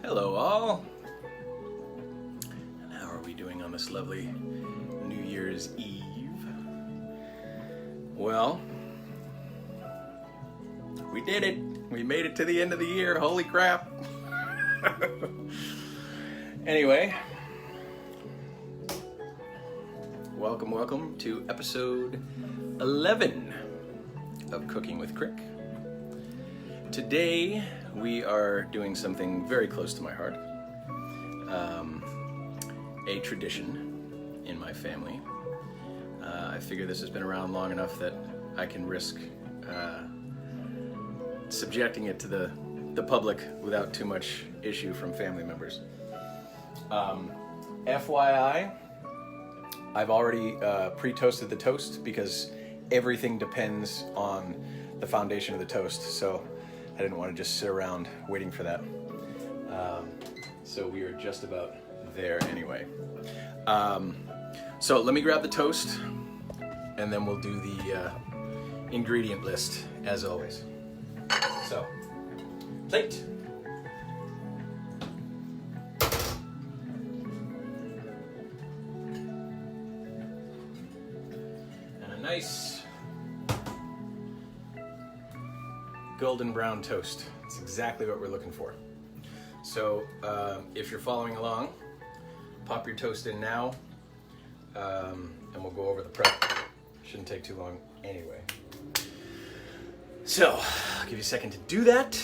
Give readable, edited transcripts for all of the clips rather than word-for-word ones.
Hello all, and how are we doing on this lovely New Year's Eve? Well, we did it. We made it to the end of the year. Holy crap. Anyway, welcome to episode 11 of Cooking with Crick. Today we are doing something very close to my heart, a tradition in my family. I figure this has been around long enough that I can risk subjecting it to the public without too much issue from family members. FYI, I've already pre-toasted the toast because everything depends on the foundation of the toast, so I didn't want to just sit around waiting for that. So we are just about there anyway. So let me grab the toast and then we'll do the ingredient list as always. So, plate. And a nice golden brown toast. That's exactly what we're looking for. So if you're following along, pop your toast in now, and we'll go over the prep. Shouldn't take too long anyway. So I'll give you a second to do that,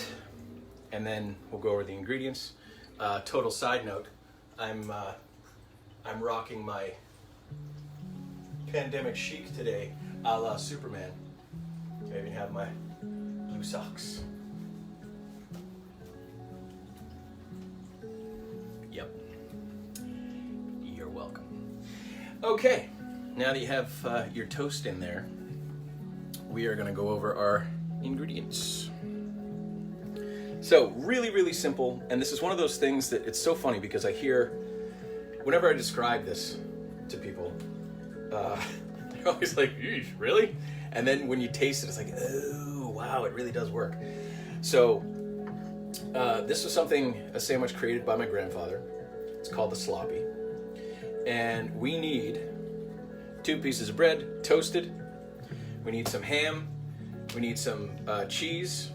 and then we'll go over the ingredients. Total side note, I'm rocking my pandemic chic today, a la Superman. I even have my blue socks. Yep. You're welcome. Okay, now that you have your toast in there, we are going to go over our ingredients. So really simple, and this is one of those things that it's so funny because I hear, whenever I describe this to people, they're always like, "Eesh, really?" And then when you taste it, it's like, oh, wow, it really does work. So this was a sandwich created by my grandfather. It's called the sloppy. And we need 2 pieces of bread, toasted. We need some ham. We need some cheese,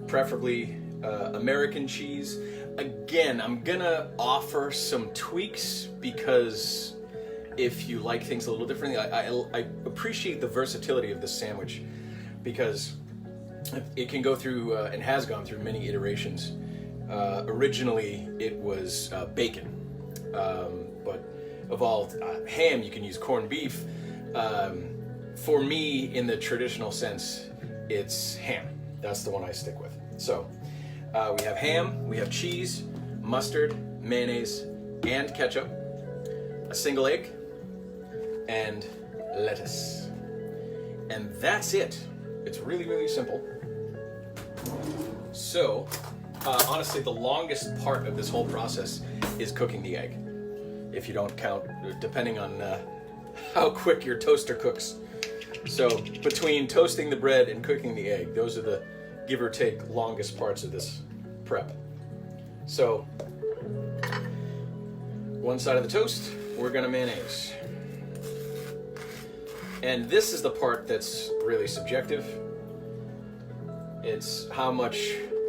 preferably American cheese. Again, I'm gonna offer some tweaks because if you like things a little differently, I appreciate the versatility of this sandwich because it can go through and has gone through many iterations. Originally, it was bacon, but evolved ham. You can use corned beef. For me, in the traditional sense, it's ham. That's the one I stick with. So we have ham, we have cheese, mustard, mayonnaise, and ketchup, a single egg, and lettuce. And that's it. It's really simple. So, honestly, the longest part of this whole process is cooking the egg. If you don't count, depending on how quick your toaster cooks. So between toasting the bread and cooking the egg, those are the give or take longest parts of this prep. So one side of the toast, we're gonna mayonnaise. And this is the part that's really subjective. It's how much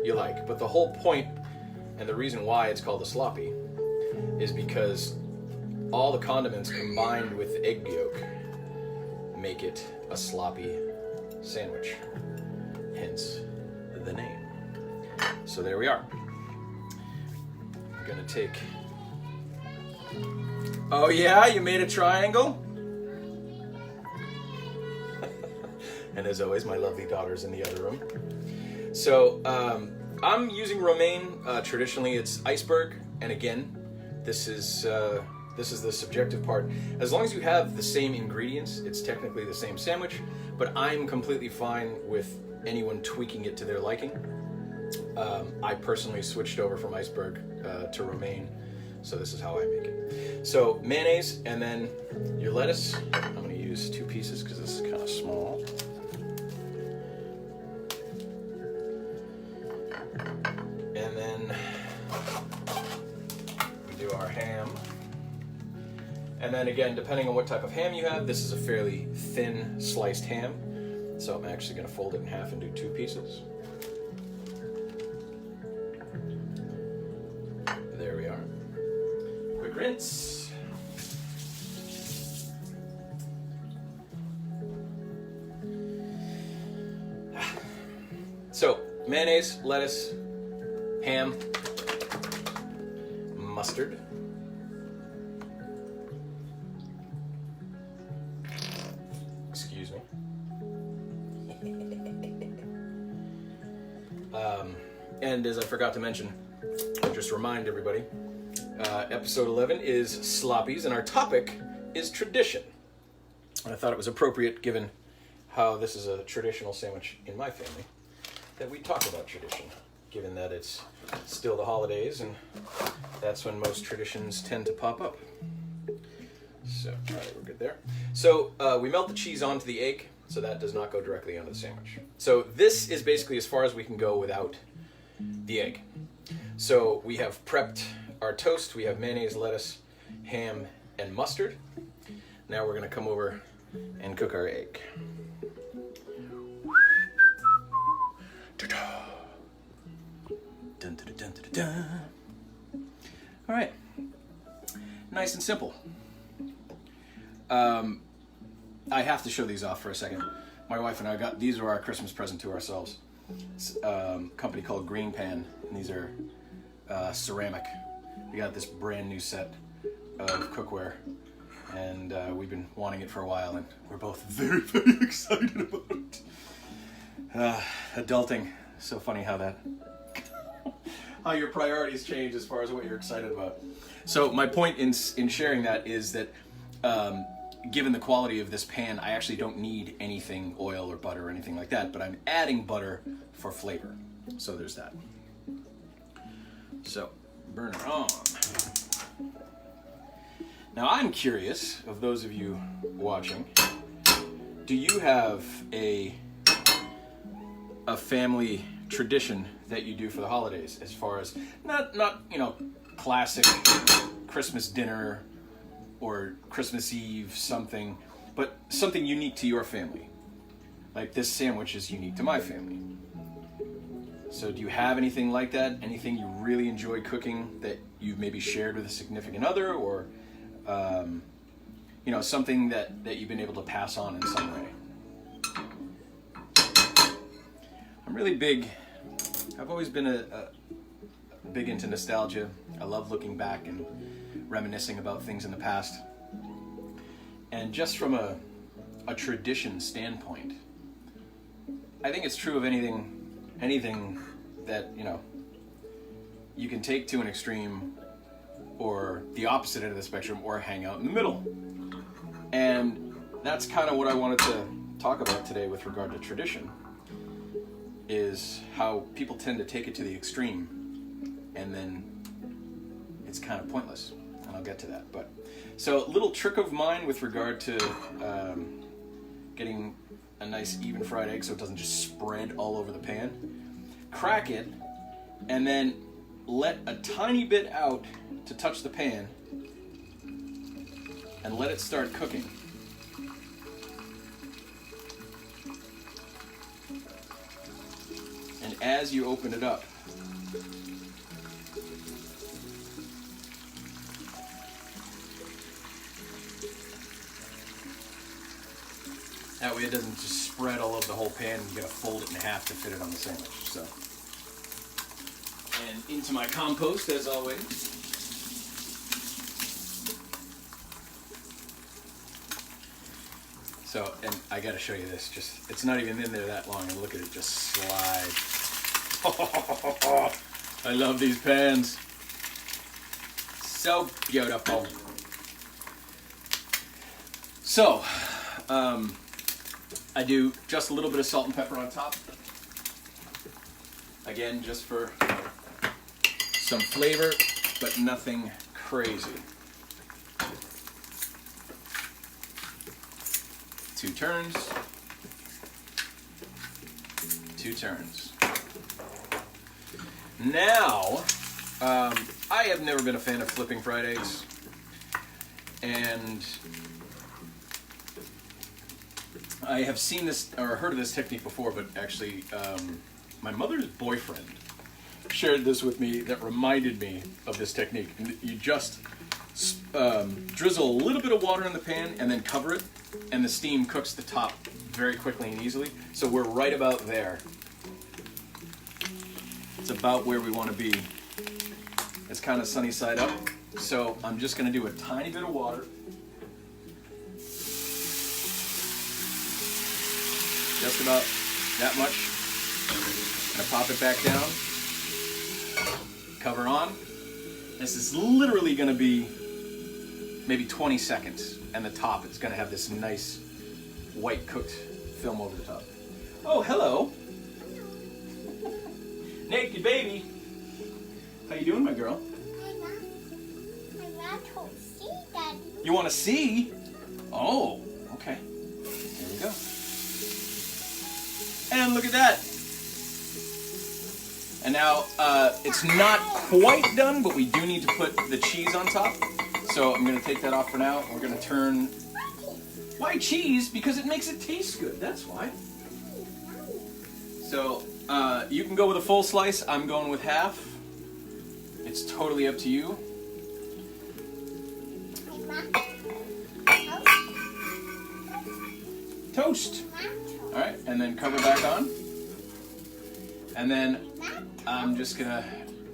you like. But the whole point and the reason why it's called a sloppy is because all the condiments combined with egg yolk make it a sloppy sandwich, hence the name. So there we are. I'm gonna take, oh yeah, you made a triangle? And as always, my lovely daughter's in the other room. So I'm using romaine. Traditionally it's iceberg, and again, this is the subjective part. As long as you have the same ingredients, it's technically the same sandwich, but I'm completely fine with anyone tweaking it to their liking. I personally switched over from iceberg to romaine, so this is how I make it. So mayonnaise, and then your lettuce. I'm gonna use 2 pieces because this is kind of small. And then ham. And then again, depending on what type of ham you have, this is a fairly thin sliced ham. So I'm actually going to fold it in half and do 2 pieces. There we are. Quick rinse. So, mayonnaise, lettuce, ham, mustard, excuse me, and as I forgot to mention, I'll just remind everybody, episode 11 is sloppies, and our topic is tradition. And I thought it was appropriate, given how this is a traditional sandwich in my family, that we talk about tradition, given that it's still the holidays, and that's when most traditions tend to pop up. So, all right, we're good there. So, we melt the cheese onto the egg, so that does not go directly onto the sandwich. So this is basically as far as we can go without the egg. So we have prepped our toast. We have mayonnaise, lettuce, ham, and mustard. Now we're going to come over and cook our egg. Dun, dun, dun, dun, dun, dun. All right, nice and simple. I have to show these off for a second. My wife and I these are our Christmas present to ourselves. It's a company called Green Pan, and these are ceramic. We got this brand new set of cookware, and we've been wanting it for a while, and we're both very, very excited about it. Adulting, so funny how how your priorities change as far as what you're excited about. So my point in sharing that is that given the quality of this pan, I actually don't need anything, oil or butter or anything like that, but I'm adding butter for flavor. So there's that. So, burner on. Now I'm curious, of those of you watching, do you have a family tradition that you do for the holidays, as far as not classic Christmas dinner or Christmas Eve something, but something unique to your family? Like this sandwich is unique to my family. So do you have anything like that? Anything you really enjoy cooking that you've maybe shared with a significant other, or something that you've been able to pass on in some way? I'm really big. I've always been a big into nostalgia. I love looking back and reminiscing about things in the past. And just from a tradition standpoint, I think it's true of anything that, you can take to an extreme or the opposite end of the spectrum, or hang out in the middle. And that's kind of what I wanted to talk about today with regard to tradition, is how people tend to take it to the extreme and then it's kind of pointless. And I'll get to that. But so a little trick of mine with regard to getting a nice even fried egg so it doesn't just spread all over the pan. Crack it and then let a tiny bit out to touch the pan and let it start cooking. And as you open it up, that way it doesn't just spread all over the whole pan, and you gotta fold it in half to fit it on the sandwich. So, and into my compost as always. So, and I gotta show you this. Just, it's not even in there that long, and look at it just slide. I love these pans. So beautiful. So, I do just a little bit of salt and pepper on top. Again, just for some flavor, but nothing crazy. 2 turns. 2 turns. Now, I have never been a fan of flipping fried eggs, and I have seen this or heard of this technique before, but actually my mother's boyfriend shared this with me that reminded me of this technique. And you just drizzle a little bit of water in the pan and then cover it, and the steam cooks the top very quickly and easily. So we're right about there. It's about where we want to be. It's kind of sunny side up. So I'm just going to do a tiny bit of water. Just about that much. I'm going to pop it back down. Cover on. This is literally going to be maybe 20 seconds, and the top is going to have this nice white cooked film over the top. Oh, hello. Naked baby. How you doing, my girl? I want to see, Daddy. You want to see? Oh, okay. There we go. And look at that. And now, it's not quite done, but we do need to put the cheese on top. So I'm going to take that off for now. We're going to turn... Why cheese? Because it makes it taste good. That's why. So you can go with a full slice. I'm going with half. It's totally up to you. Toast. All right, and then cover back on. And then I'm just going to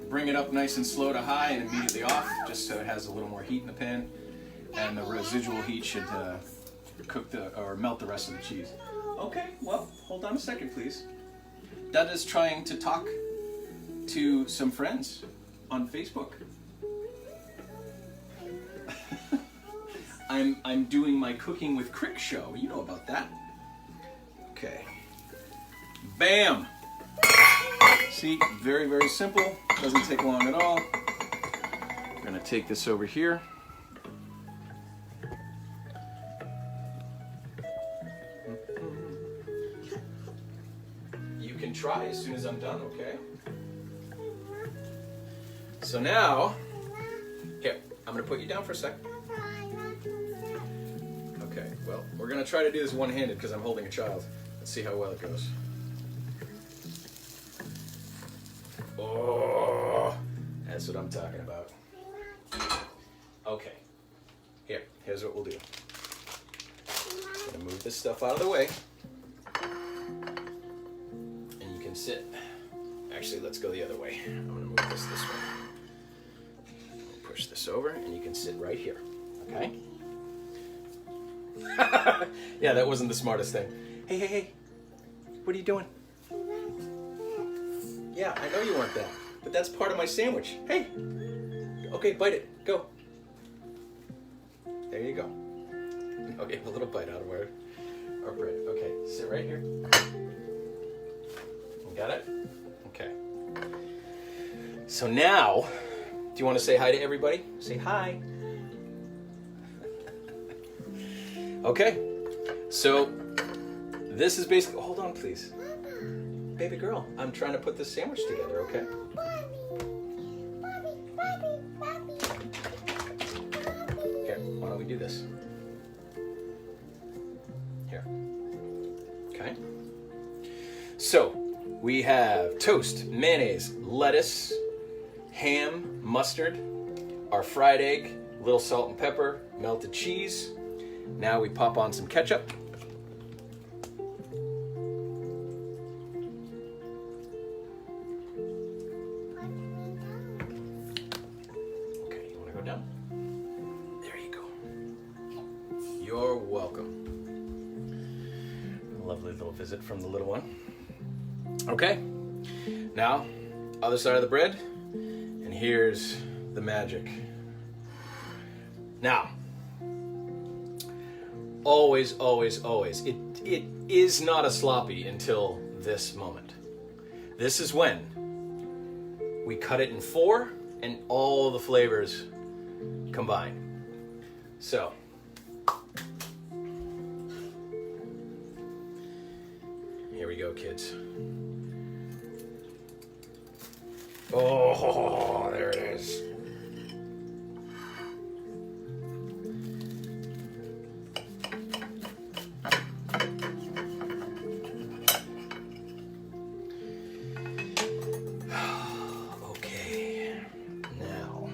bring it up nice and slow to high and immediately off, just so it has a little more heat in the pan. And the residual heat should cook or melt the rest of the cheese. Okay, well, hold on a second, please. Dada's trying to talk to some friends on Facebook. I'm doing my Cooking with Crick show. You know about that. Okay. Bam! See, very, very simple. Doesn't take long at all. We're gonna take this over here. You can try as soon as I'm done, okay? So now, here, I'm gonna put you down for a sec. Okay, well, we're gonna try to do this one-handed because I'm holding a child. Let's see how well it goes. Oh, that's what I'm talking about. Okay, here's what we'll do. I'm gonna move this stuff out of the way. And you can sit. Actually, let's go the other way. I'm gonna move this way. Push this over, and you can sit right here, okay? Yeah, that wasn't the smartest thing. Hey, what are you doing? Yeah, I know you want that, but that's part of my sandwich. Hey, okay, bite it, go. There you go. Okay, a little bite out of our bread. Okay, sit right here. You got it? Okay. So now, do you want to say hi to everybody? Say hi. Okay, so this is basically, hold on please. Baby girl, I'm trying to put this sandwich together, okay? Here, why don't we do this? Here. Okay. So, we have toast, mayonnaise, lettuce, ham, mustard, our fried egg, little salt and pepper, melted cheese. Now we pop on some ketchup. Okay, you want to go down? There you go. You're welcome. A lovely little visit from the little one. Okay, now other side of the bread, and here's the magic. Now, always, it is not a sloppy until this moment. This is when we cut it in 4 and all the flavors combine. So, here we go, kids. Oh, there it is. Okay, now.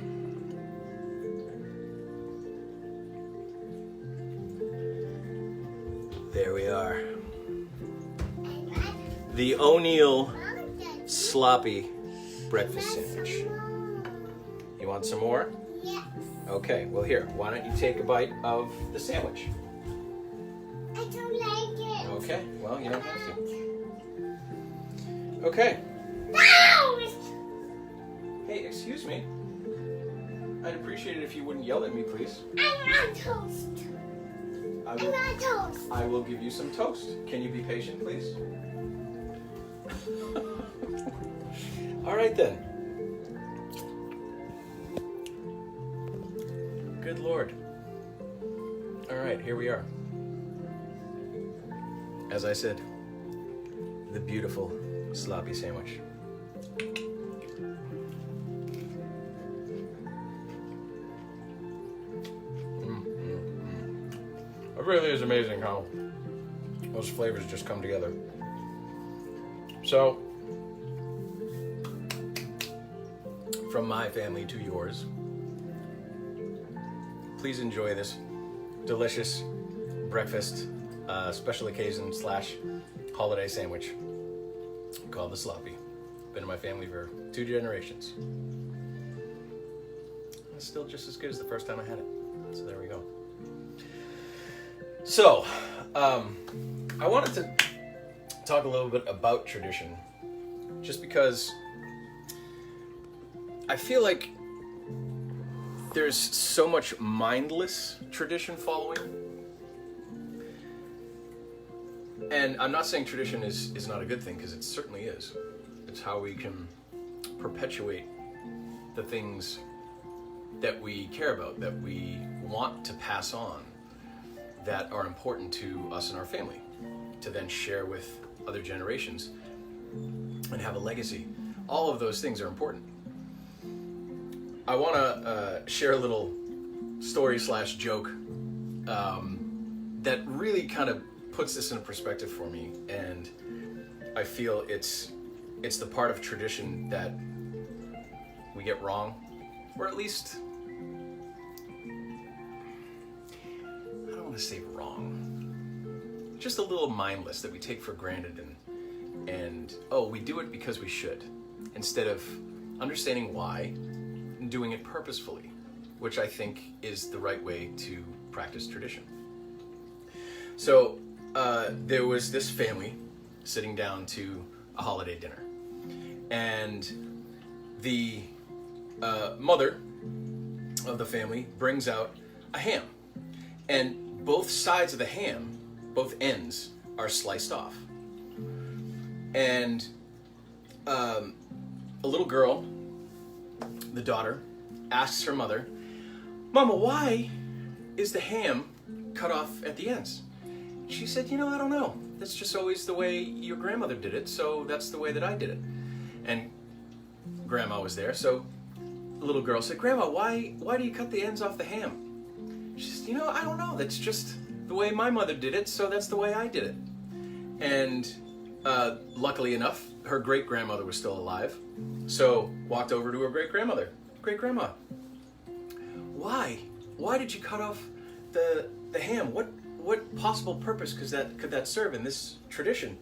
There we are. The O'Neill sloppy breakfast sandwich. You want some more? Yes. Okay, well here, why don't you take a bite of the sandwich? I don't like it. Okay, well you don't have to. Okay. No! Hey, excuse me. I'd appreciate it if you wouldn't yell at me, please. I want toast. I want toast. I will give you some toast. Can you be patient, please? All right then. Good Lord. All right, here we are. As I said, the beautiful sloppy sandwich. It really is amazing how those flavors just come together. So, from my family to yours, please enjoy this delicious breakfast, special occasion / holiday sandwich called the sloppy. Been in my family for 2 generations. It's still just as good as the first time I had it. So there we go. So, I wanted to talk a little bit about tradition, just because I feel like there's so much mindless tradition following. And I'm not saying tradition is not a good thing, because it certainly is. It's how we can perpetuate the things that we care about, that we want to pass on, that are important to us and our family, to then share with other generations and have a legacy. All of those things are important. I want to share a little story / joke that really kind of puts this in perspective for me, and I feel it's the part of tradition that we get wrong, or at least, I don't want to say wrong, just a little mindless, that we take for granted, and we do it because we should, instead of understanding why and doing it purposefully, which I think is the right way to practice tradition. So there was this family sitting down to a holiday dinner, and the mother of the family brings out a ham, and both sides of the ham, both ends, are sliced off. And a little girl, the daughter, asks her mother, "Mama, why is the ham cut off at the ends?" She said, "I don't know. That's just always the way your grandmother did it, so that's the way that I did it." And Grandma was there, so the little girl said, "Grandma, why do you cut the ends off the ham?" She said, "I don't know. That's just the way my mother did it, so that's the way I did it." And luckily enough, her great-grandmother was still alive, so walked over to her great-grandmother. "Great-grandma, why did you cut off the ham? What possible purpose could that serve in this tradition?"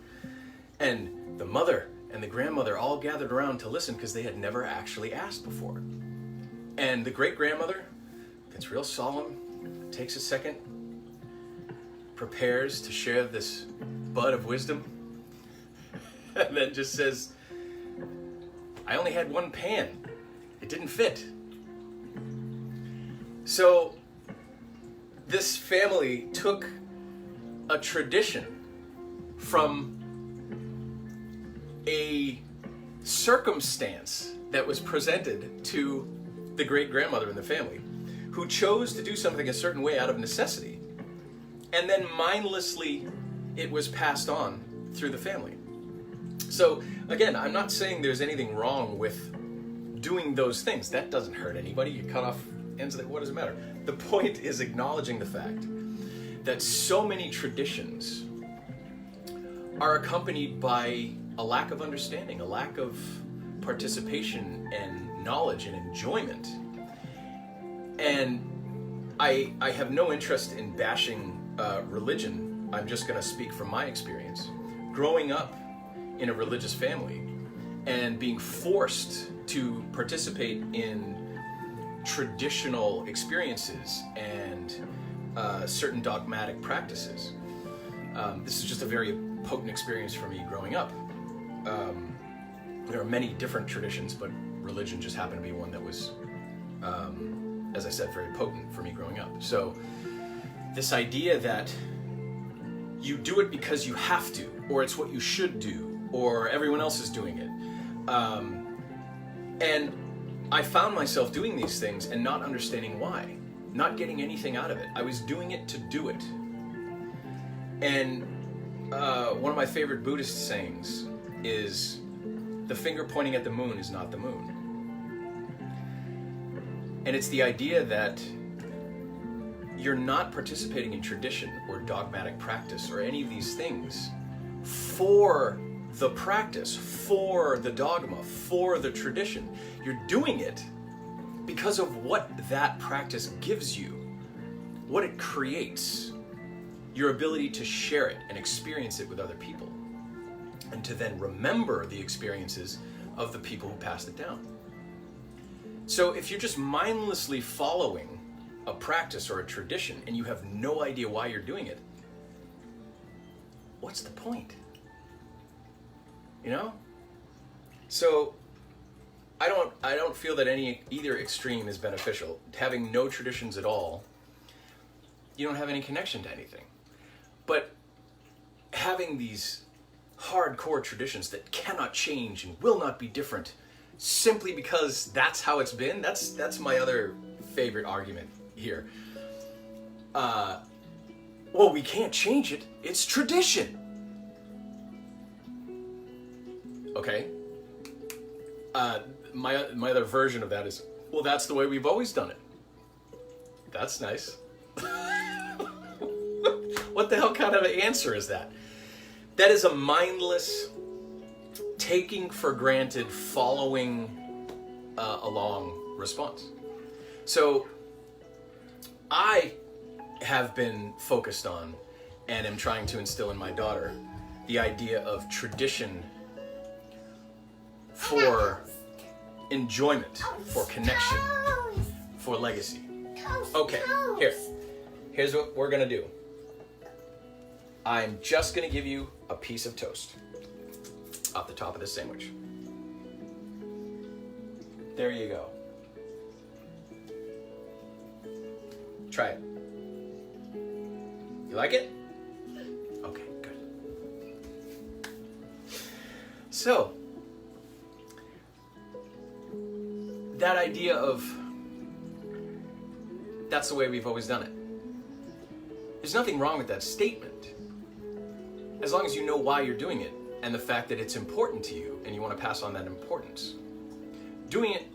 And the mother and the grandmother all gathered around to listen, because they had never actually asked before. And the great-grandmother gets real solemn, takes a second, prepares to share this bud of wisdom, and then just says, "I only had one pan. It didn't fit." So this family took a tradition from a circumstance that was presented to the great-grandmother in the family, who chose to do something a certain way out of necessity, and then mindlessly it was passed on through the family. So again, I'm not saying there's anything wrong with doing those things. That doesn't hurt anybody. You cut off ends of it. What does it matter? The point is acknowledging the fact that so many traditions are accompanied by a lack of understanding, a lack of participation and knowledge and enjoyment. And I have no interest in bashing religion. I'm just going to speak from my experience. Growing up in a religious family and being forced to participate in traditional experiences and certain dogmatic practices. This is just a very potent experience for me growing up. There are many different traditions, but religion just happened to be one that was, as I said, very potent for me growing up. So this idea that you do it because you have to, or it's what you should do, or everyone else is doing it. And I found myself doing these things and not understanding why, not getting anything out of it. I was doing it to do it. And one of my favorite Buddhist sayings is, the finger pointing at the moon is not the moon. And it's the idea that you're not participating in tradition or dogmatic practice or any of these things for the practice, for the dogma, for the tradition. You're doing it because of what that practice gives you, what it creates, your ability to share it and experience it with other people, and to then remember the experiences of the people who passed it down. So if you're just mindlessly following a practice or a tradition and you have no idea why you're doing it, what's the point? You know? So I don't feel that either extreme is beneficial. Having no traditions at all, you don't have any connection to anything. But having these hardcore traditions that cannot change and will not be different simply because that's how it's been, that's my other favorite argument here. Well, we can't change it. It's tradition. Okay. My other version of that is, well, that's the way we've always done it. That's nice. What the hell kind of an answer is that? That is a mindless, taking for granted, following along response. So I have been focused on and am trying to instill in my daughter the idea of tradition for enjoyment, for connection, for legacy. Okay, here's what we're gonna do. I'm just gonna give you a piece of toast off the top of this sandwich. There you go. Try it. You like it? Okay, good. So, that idea of that's the way we've always done it. There's nothing wrong with that statement. As long as you know why you're doing it and the fact that it's important to you and you want to pass on that importance. Doing it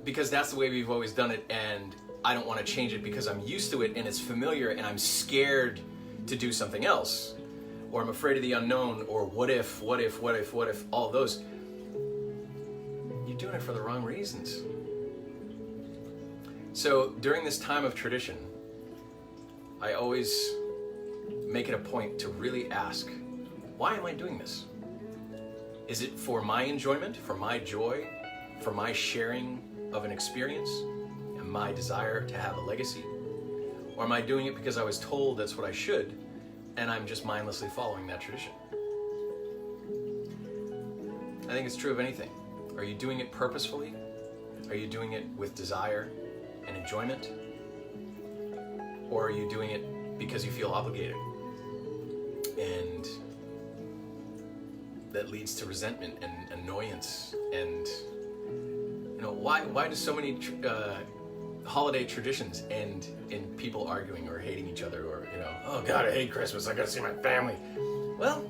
because that's the way we've always done it and I don't want to change it because I'm used to it and it's familiar and I'm scared to do something else, or I'm afraid of the unknown, or what if, all of those. You're doing it for the wrong reasons. So during this time of tradition, I always make it a point to really ask, why am I doing this? Is it for my enjoyment, for my joy, for my sharing of an experience, and my desire to have a legacy? Or am I doing it because I was told that's what I should, and I'm just mindlessly following that tradition? I think it's true of anything. Are you doing it purposefully? Are you doing it with desire and enjoyment? Or are you doing it because you feel obligated? And that leads to resentment and annoyance. And you know, why do so many holiday traditions end in people arguing or hating each other, or you know, oh God, I hate Christmas, I gotta see my family? Well,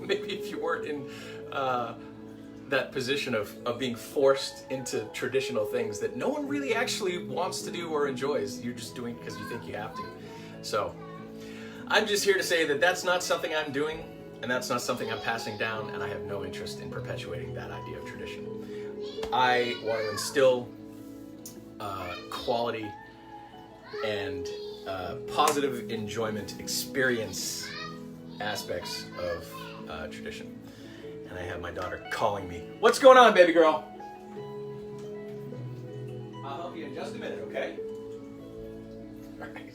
maybe if you weren't in that position of being forced into traditional things that no one really actually wants to do or enjoys. You're just doing it because you think you have to. So I'm just here to say that that's not something I'm doing, and that's not something I'm passing down, and I have no interest in perpetuating that idea of tradition. I want to instill quality and positive enjoyment experience aspects of tradition. And I have my daughter calling me. What's going on, baby girl? I'll help you in just a minute, okay? All right.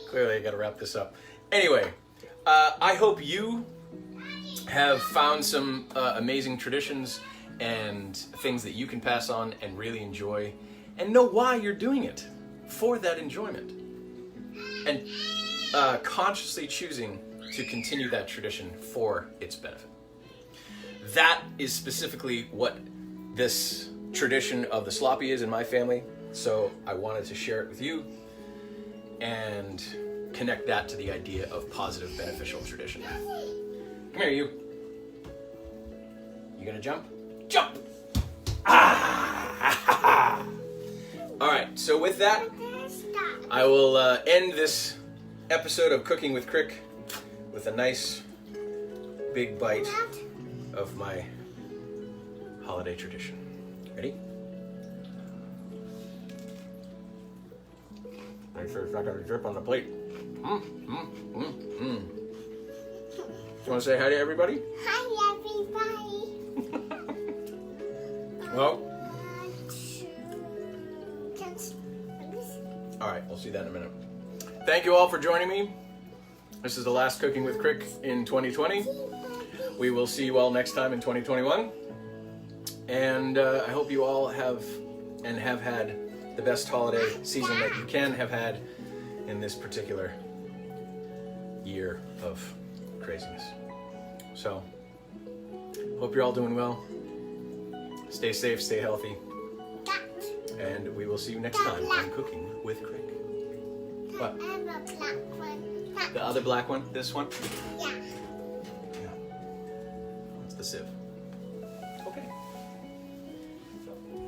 Clearly, I got to wrap this up. Anyway, I hope you have found some amazing traditions and things that you can pass on and really enjoy, and know why you're doing it for that enjoyment, and consciously choosing to continue that tradition for its benefit. That is specifically what this tradition of the sloppy is in my family, so I wanted to share it with you and connect that to the idea of positive, beneficial tradition. Come here, you. You gonna jump? Jump! Ah! All right, so with that, I will end this episode of Cooking with Crick with a nice big bite of my holiday tradition. Ready? Make sure it's not going to drip on the plate. Do you want to say hi to everybody? Hi, everybody. Well, all right, we'll see that in a minute. Thank you all for joining me. This is the last Cooking with Crick in 2020. We will see you all next time in 2021. And I hope you all have had the best holiday season that you can have had in this particular year of craziness. So, hope you're all doing well. Stay safe, stay healthy. And we will see you next time on Cooking with Crick. What? The other black one? This one? Yeah. Yeah. That's the sieve. Okay.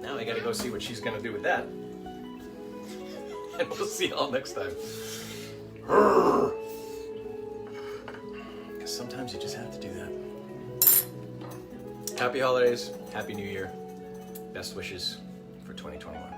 Now I gotta go see what she's gonna do with that. And we'll see y'all next time. Because sometimes you just have to do that. Happy holidays. Happy New Year. Best wishes for 2021.